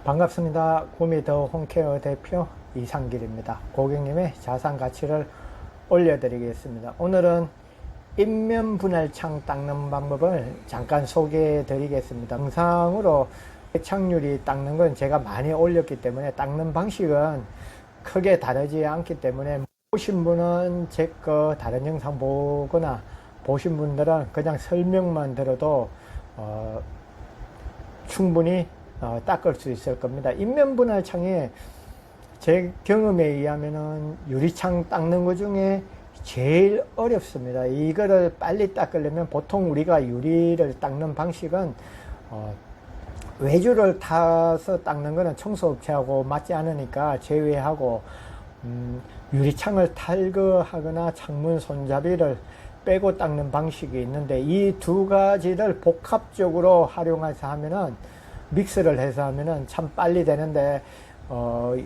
반갑습니다. 구미더 홈케어 대표 이상길입니다. 고객님의 자산 가치를 올려드리겠습니다. 오늘은 인면 분할창 닦는 방법을 잠깐 소개해 드리겠습니다. 영상으로 회착률이 닦는 건 제가 많이 올렸기 때문에 닦는 방식은 크게 다르지 않기 때문에 보신 분은 제 거 다른 영상 보거나 보신 분들은 그냥 설명만 들어도 충분히 닦을 수 있을 겁니다. 인면 분할창에 제 경험에 의하면은 유리창 닦는 것 중에 제일 어렵습니다. 이거를 빨리 닦으려면 보통 우리가 유리를 닦는 방식은 외주를 타서 닦는 거는 청소업체하고 맞지 않으니까 제외하고 유리창을 탈거하거나 창문 손잡이를 빼고 닦는 방식이 있는데 이 두 가지를 복합적으로 활용해서 하면은 믹스를 해서 하면은 참 빨리 되는데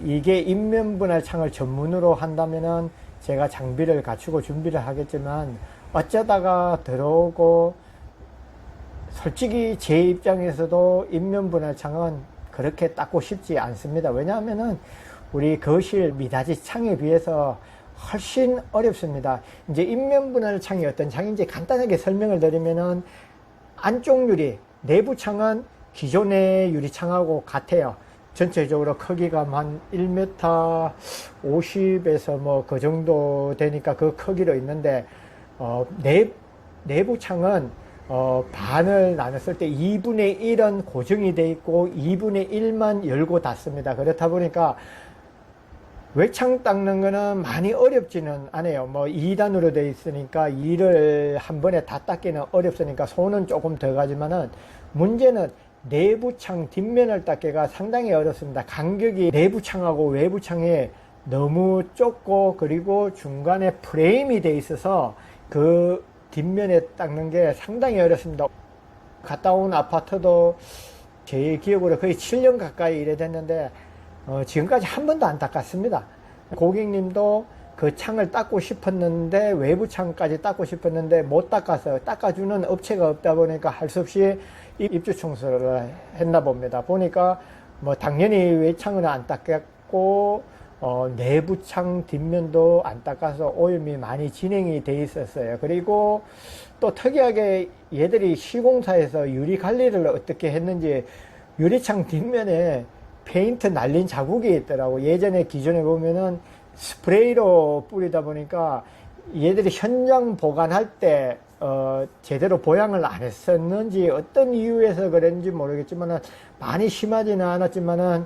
이게 인면 분할 창을 전문으로 한다면은 제가 장비를 갖추고 준비를 하겠지만 어쩌다가 들어오고 솔직히 제 입장에서도 인면 분할 창은 그렇게 닦고 싶지 않습니다. 왜냐하면은 우리 거실 미닫이 창에 비해서 훨씬 어렵습니다. 이제 인면 분할 창이 어떤 창인지 간단하게 설명을 드리면은 안쪽 유리, 내부 창은 기존의 유리창하고 같아요. 전체적으로 크기가 한 1m 50에서 뭐 그 정도 되니까 그 크기로 있는데 내부 창은 반을 나눴을 때 2분의 1은 고정이 되어 있고 2분의 1만 열고 닫습니다. 그렇다 보니까 외창 닦는 거는 많이 어렵지는 않아요. 뭐 2단으로 되어 있으니까 2를 한 번에 다 닦기는 어렵으니까 손은 조금 더 가지만은 문제는 내부창 뒷면을 닦기가 상당히 어렵습니다. 간격이 내부창하고 외부창에 너무 좁고 그리고 중간에 프레임이 돼 있어서 그 뒷면에 닦는 게 상당히 어렵습니다. 갔다 온 아파트도 제 기억으로 거의 7년 가까이 이래 됐는데 지금까지 한 번도 안 닦았습니다. 고객님도 그 창을 닦고 싶었는데 외부 창까지 닦고 싶었는데 못 닦아서 닦아주는 업체가 없다 보니까 할 수 없이 입주 청소를 했나 봅니다. 보니까 뭐 당연히 외창은 안 닦았고 내부 창 뒷면도 안 닦아서 오염이 많이 진행이 돼 있었어요. 그리고 또 특이하게 얘들이 시공사에서 유리 관리를 어떻게 했는지 유리창 뒷면에 페인트 날린 자국이 있더라고. 예전에 기존에 보면은 스프레이로 뿌리다 보니까 얘들이 현장 보관할 때 제대로 보양을 안 했었는지 어떤 이유에서 그랬는지 모르겠지만은 많이 심하지는 않았지만은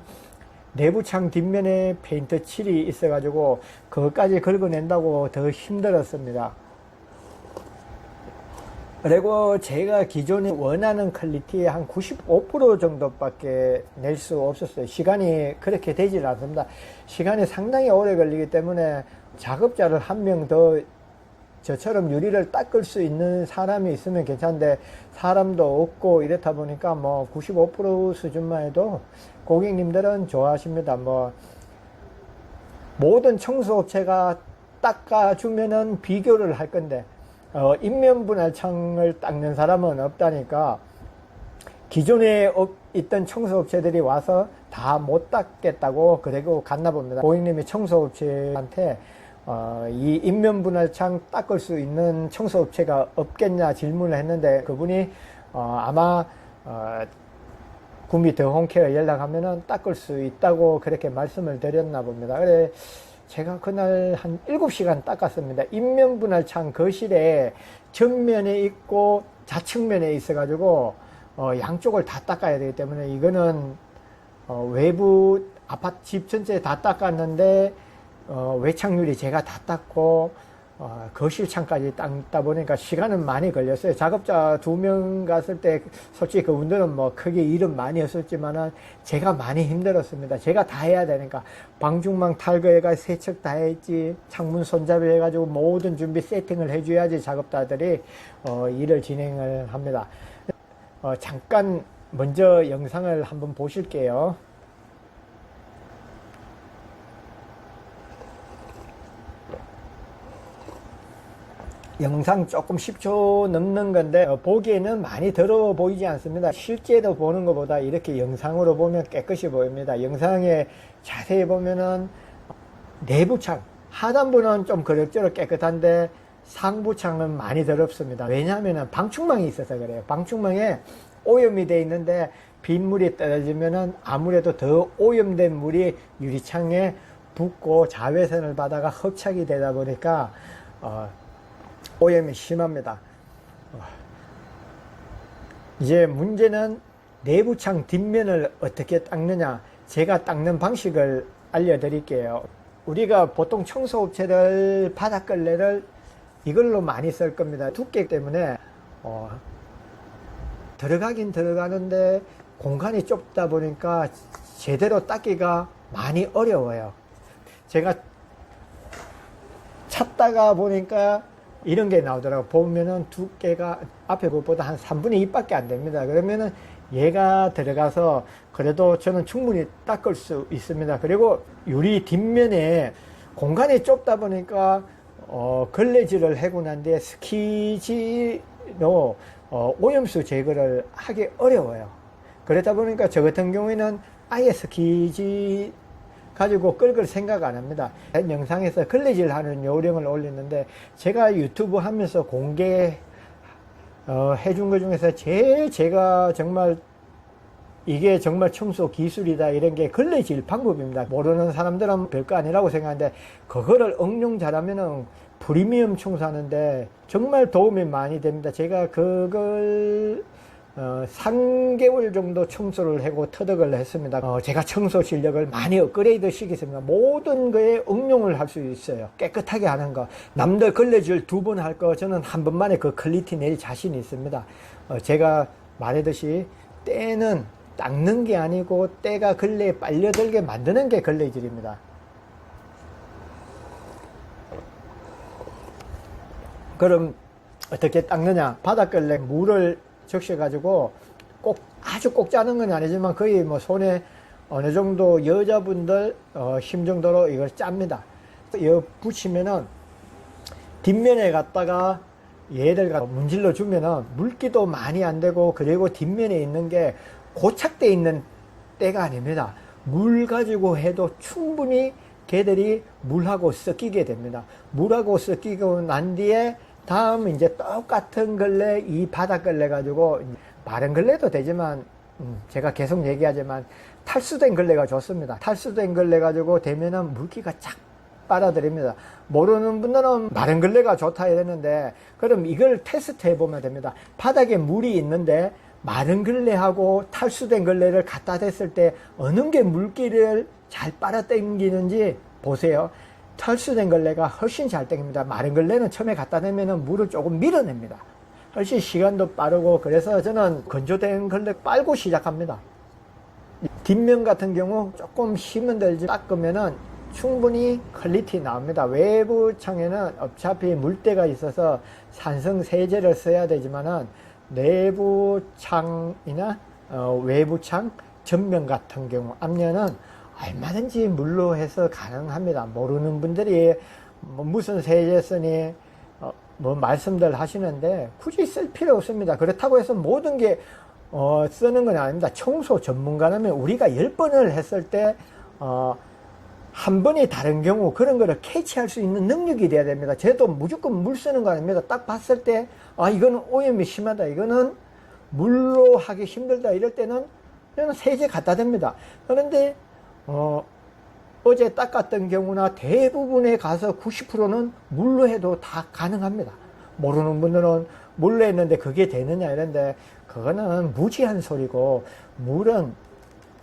내부창 뒷면에 페인트 칠이 있어 가지고 그것까지 긁어낸다고 더 힘들었습니다. 그리고 제가 기존에 원하는 퀄리티의 한 95% 정도밖에 낼 수 없었어요. 시간이 그렇게 되질 않습니다. 시간이 상당히 오래 걸리기 때문에 작업자를 한 명 더 저처럼 유리를 닦을 수 있는 사람이 있으면 괜찮은데 사람도 없고 이렇다 보니까 뭐 95% 수준만 해도 고객님들은 좋아하십니다. 뭐 모든 청소업체가 닦아주면은 비교를 할 건데 인면 분할 창을 닦는 사람은 없다니까 기존에 있던 청소업체들이 와서 다 못 닦겠다고 그러고 갔나 봅니다. 고객님이 청소업체한테 이 인면 분할 창 닦을 수 있는 청소업체가 없겠냐 질문을 했는데 그분이 아마 구미 더 홈케어 연락하면은 닦을 수 있다고 그렇게 말씀을 드렸나 봅니다. 그래 제가 그날 한 7시간 닦았습니다. 인면 분할 창 거실에 전면에 있고 좌측면에 있어 가지고 양쪽을 다 닦아야 되기 때문에 이거는 외부 아파트 집 전체에 다 닦았는데 외창유리 제가 다 닦고 거실 창까지 닦다 보니까 시간은 많이 걸렸어요. 작업자 2명 갔을 때 솔직히 그분들은 뭐 크게 일은 많이 했었지만은 제가 많이 힘들었습니다. 제가 다 해야 되니까 방충망 탈거해가 세척 다 했지, 창문 손잡이 해가지고 모든 준비 세팅을 해줘야지 작업자들이 일을 진행을 합니다. 잠깐 먼저 영상을 한번 보실게요. 영상 조금 10초 넘는 건데 보기에는 많이 더러워 보이지 않습니다. 실제로 보는 것보다 이렇게 영상으로 보면 깨끗이 보입니다. 영상에 자세히 보면은 내부창, 하단부는 좀 그럭저럭 깨끗한데 상부창은 많이 더럽습니다. 왜냐하면 방충망이 있어서 그래요. 방충망에 오염이 돼 있는데 빗물이 떨어지면은 아무래도 더 오염된 물이 유리창에 붙고 자외선을 받아가 흡착이 되다 보니까 오염이 심합니다. 이제 문제는 내부창 뒷면을 어떻게 닦느냐. 제가 닦는 방식을 알려드릴게요. 우리가 보통 청소업체들 바닥걸레를 이걸로 많이 쓸 겁니다. 두께 때문에 들어가긴 들어가는데 공간이 좁다 보니까 제대로 닦기가 많이 어려워요. 제가 찾다가 보니까 이런 게 나오더라고요. 보면은 두께가 앞에 것보다 한 3분의 2밖에 안 됩니다. 그러면은 얘가 들어가서 그래도 저는 충분히 닦을 수 있습니다. 그리고 유리 뒷면에 공간이 좁다 보니까 걸레질을 하고 난 뒤에 스키지로 오염수 제거를 하기 어려워요. 그러다 보니까 저 같은 경우에는 아예 스키지 가지고 끌 생각 안 합니다. 영상에서 걸레질 하는 요령을 올리는데 제가 유튜브 하면서 공개 해준 것 중에서 제가 정말 이게 정말 청소 기술이다 이런 게 걸레질 방법입니다. 모르는 사람들은 별거 아니라고 생각하는데 그거를 응용 잘하면은 프리미엄 청소하는데 정말 도움이 많이 됩니다. 제가 그걸 3개월 정도 청소를 하고 터득을 했습니다. 제가 청소 실력을 많이 업그레이드 시켰습니다. 모든 거에 응용을 할 수 있어요. 깨끗하게 하는 거. 남들 걸레질 2번 할 거 저는 한 번만에 그 퀄리티 낼 자신이 있습니다. 제가 말했듯이 때는 닦는 게 아니고 때가 걸레에 빨려들게 만드는 게 걸레질입니다. 그럼 어떻게 닦느냐? 바닥걸레 물을 적셔가지고 아주 꼭 짜는 건 아니지만 거의 뭐 손에 어느 정도 여자분들 힘 정도로 이걸 짭니다. 이거 붙이면은 뒷면에 갖다가 얘들 문질러 주면은 물기도 많이 안 되고 그리고 뒷면에 있는 게 고착되어 있는 때가 아닙니다. 물 가지고 해도 충분히 걔들이 물하고 섞이게 됩니다. 물하고 섞이고 난 뒤에 다음 이제 똑같은 걸레 이 바닥 걸레 가지고 마른 걸레도 되지만 제가 계속 얘기하지만 탈수된 걸레가 좋습니다. 탈수된 걸레 가지고 되면은 물기가 쫙 빨아들입니다. 모르는 분들은 마른 걸레가 좋다 이랬는데 그럼 이걸 테스트 해보면 됩니다. 바닥에 물이 있는데 마른 걸레하고 탈수된 걸레를 갖다 댔을 때 어느 게 물기를 잘 빨아당기는지 보세요. 탈수된 걸레가 훨씬 잘 땡깁니다. 마른 걸레는 처음에 갖다 대면 물을 조금 밀어냅니다. 훨씬 시간도 빠르고 그래서 저는 건조된 걸레 빨고 시작합니다. 뒷면 같은 경우 조금 힘은 들지 닦으면은 충분히 퀄리티 나옵니다. 외부 창에는 어차피 물때가 있어서 산성 세제를 써야 되지만은 내부 창이나 외부 창 전면 같은 경우 앞면은 얼마든지 물로 해서 가능합니다. 모르는 분들이 무슨 세제 쓰니 뭐 말씀들 하시는데 굳이 쓸 필요 없습니다. 그렇다고 해서 모든 게 쓰는 건 아닙니다. 청소 전문가라면 우리가 10번을 했을 때 한 번이 다른 경우 그런 거를 캐치할 수 있는 능력이 돼야 됩니다. 저도 무조건 물 쓰는 거 아닙니다. 딱 봤을 때 이거는 오염이 심하다, 이거는 물로 하기 힘들다 이럴 때는 저는 세제 갖다 댑니다. 그런데 어제 닦았던 경우나 대부분에 가서 90%는 물로 해도 다 가능합니다. 모르는 분들은 물로 했는데 그게 되느냐 이런데 그거는 무지한 소리고, 물은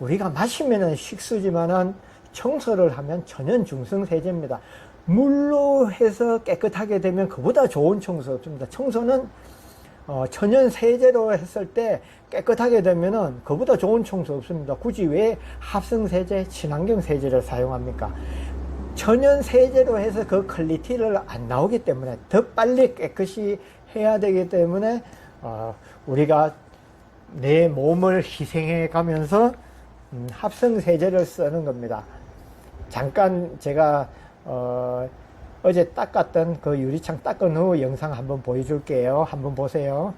우리가 마시면은 식수지만은 청소를 하면 천연 중성 세제입니다. 물로 해서 깨끗하게 되면 그보다 좋은 청소 없습니다. 청소는 천연 세제로 했을 때 깨끗하게 되면은 그보다 좋은 청소 없습니다. 굳이 왜 합성 세제, 친환경 세제를 사용합니까? 천연 세제로 해서 그 퀄리티를 안 나오기 때문에 더 빨리 깨끗이 해야 되기 때문에 우리가 내 몸을 희생해 가면서 합성 세제를 쓰는 겁니다. 잠깐 제가 어제 닦았던 그 유리창 닦은 후 영상 한번 보여줄게요. 한번 보세요.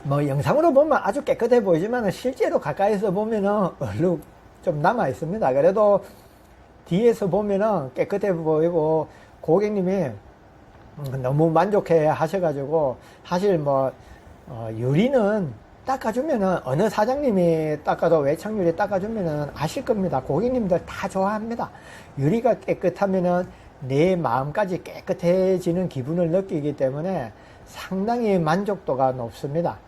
뭐 영상으로 보면 아주 깨끗해 보이지만 실제로 가까이서 보면은 얼룩 좀 남아 있습니다. 그래도 뒤에서 보면은 깨끗해 보이고 고객님이 너무 만족해 하셔가지고 사실 뭐 유리는 닦아주면은 어느 사장님이 닦아도 외창유리 닦아주면은 아실 겁니다. 고객님들 다 좋아합니다. 유리가 깨끗하면은 내 마음까지 깨끗해지는 기분을 느끼기 때문에 상당히 만족도가 높습니다.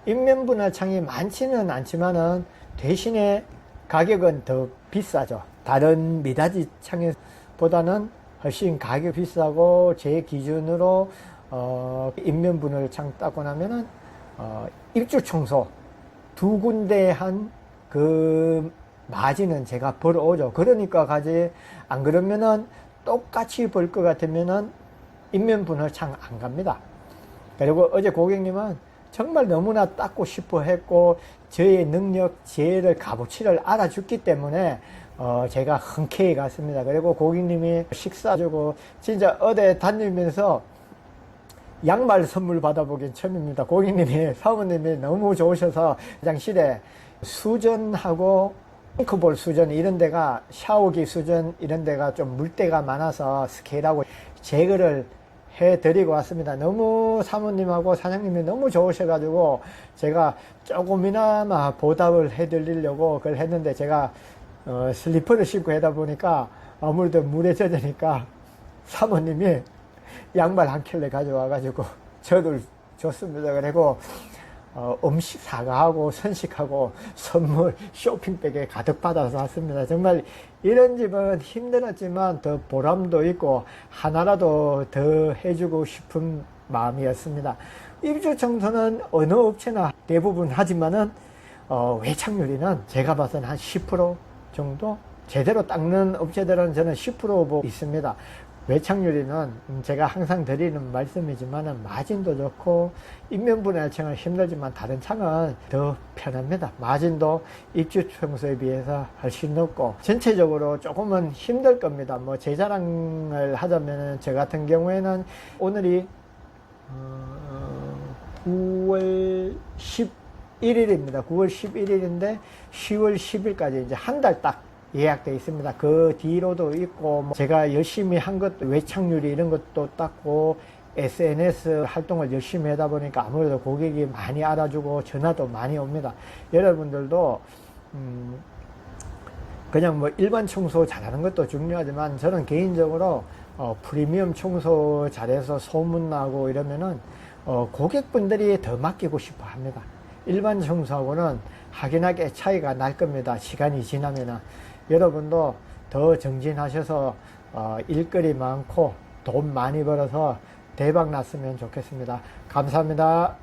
인면분할 창이 많지는 않지만은 대신에 가격은 더 비싸죠. 다른 미닫이 창보다는 훨씬 가격이 비싸고 제 기준으로 인면분할 창 닦고 나면은 입주 청소 두 군데 한 그 마진은 제가 벌어오죠. 그러니까 가지 안 그러면은 똑같이 벌 것 같으면은 인면분할 창 안 갑니다. 그리고 어제 고객님은 정말 너무나 닦고 싶어 했고 저의 능력, 제를 값어치를 알아줬기 때문에 제가 흔쾌히 갔습니다. 그리고 고객님이 식사 주고 진짜 어디 다니면서 양말 선물 받아보긴 처음입니다. 고객님이 사모님이 너무 좋으셔서 화장실에 수전하고 싱크볼 수전 이런 데가 샤워기 수전 이런 데가 좀 물때가 많아서 스케일하고 제거를 해드리고 왔습니다. 너무 사모님하고 사장님이 너무 좋으셔가지고 제가 조금이나마 보답을 해드리려고 그걸 했는데 제가 슬리퍼를 신고 하다 보니까 아무래도 물에 젖으니까 사모님이 양말 한 켤레 가져와가지고 저를 줬습니다. 그리고 음식 사과하고 선식하고 선물 쇼핑백에 가득 받아서 왔습니다. 정말 이런 집은 힘들었지만 더 보람도 있고 하나라도 더 해주고 싶은 마음이었습니다. 입주 청소는 어느 업체나 대부분 하지만은 외창유리는 제가 봐서는 한 10% 정도 제대로 닦는 업체들은 저는 10% 보고 있습니다. 외창유리는 제가 항상 드리는 말씀이지만 마진도 좋고 인면분할 창은 힘들지만 다른 창은 더 편합니다. 마진도 입주 청소에 비해서 훨씬 높고 전체적으로 조금은 힘들 겁니다. 뭐 제 자랑을 하자면 저 같은 경우에는 오늘이 9월 11일입니다. 9월 11일인데 10월 10일까지 이제 한 달 딱 예약되어 있습니다. 그 뒤로도 있고 제가 열심히 한 것도 외창유리 이런 것도 닦고 SNS 활동을 열심히 하다 보니까 아무래도 고객이 많이 알아주고 전화도 많이 옵니다. 여러분들도 그냥 뭐 일반 청소 잘하는 것도 중요하지만 저는 개인적으로 프리미엄 청소 잘해서 소문나고 이러면은 고객분들이 더 맡기고 싶어 합니다. 일반 청소하고는 확연하게 차이가 날 겁니다. 시간이 지나면은. 여러분도 더 정진하셔서 일거리 많고 돈 많이 벌어서 대박 났으면 좋겠습니다. 감사합니다.